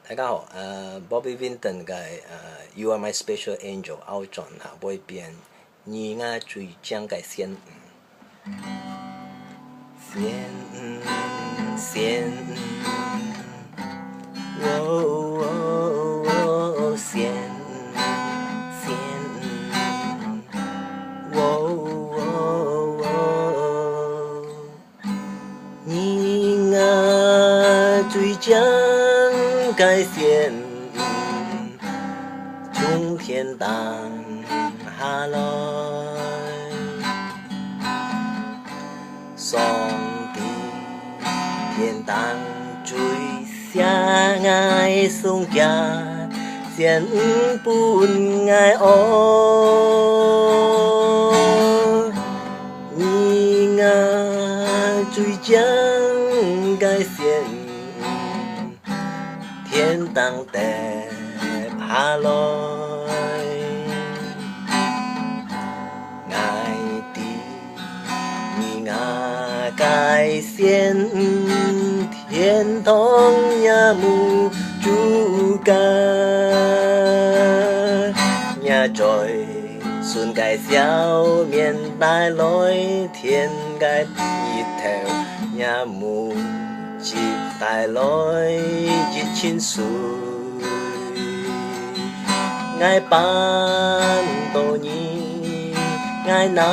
大家好，Bobby Vinton 嘅You Are My Special Angel 歐進下會變，你我最將嘅先先，先你我最將嘅先，從天堂下來。上帝天堂最相愛送家，先本愛愛，你我最將嘅先，天堂的下來。改先天堂也無主間，也在順介小面帶來天界一條，也無接帶來一千歲，愛伴到你，愛男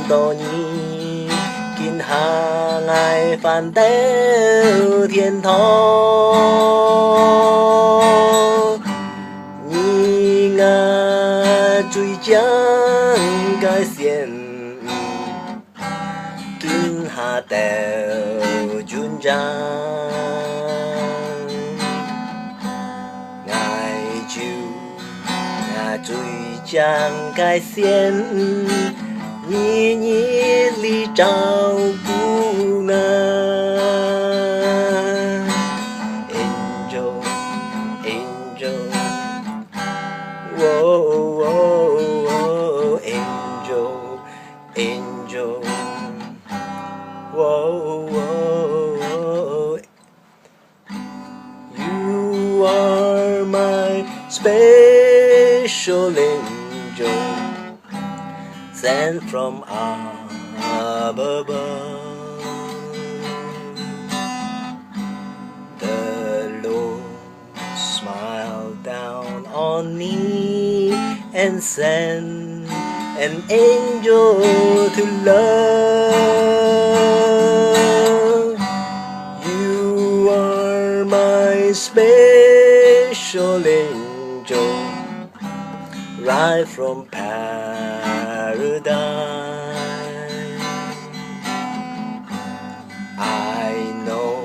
到你。下愛翻到天堂，你我最將嘅先，見下到尊長，愛就我最將嘅先。你里照顧我 Angel Angel Angel Angel You are my special angel sent from above. The Lord smiled down on me and sent an angel to love. You are my special angel, right from paradise. I know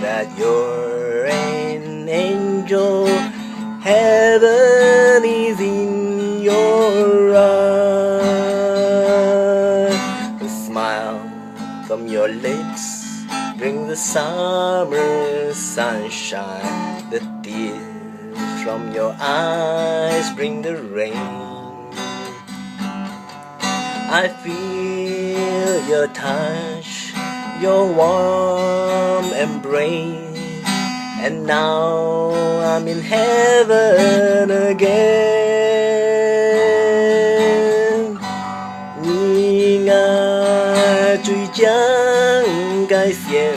that you're an angel, heaven is in your eyes. The smile from your lips bring the summer sunshine, the tears from your eyes bring the rain. I feel your touch, your warm embrace, and now I'm in heaven again. 你我最將嘅先，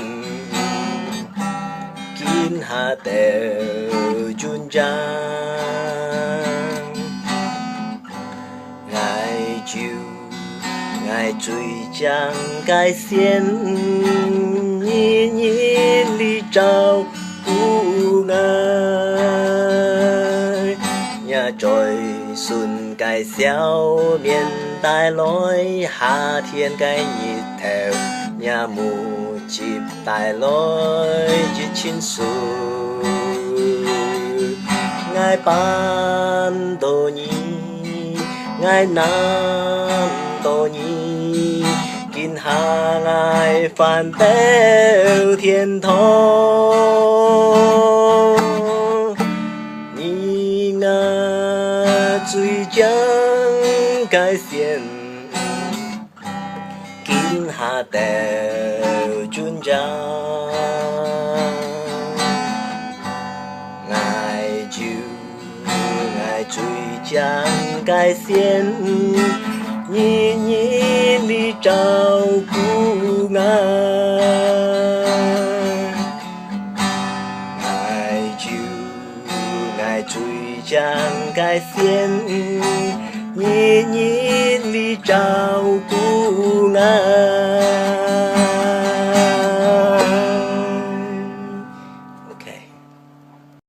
見下到尊長。愛最將嘅先，日日里照顧我，也在順介小面帶來夏天嘅日頭，也無接帶來一千歲，愛伴到你，愛男到你，見下愛翻到天堂，你我最將嘅先，見下到尊長。像该先日日里照顾我，爱就爱最像该先日日里照顾。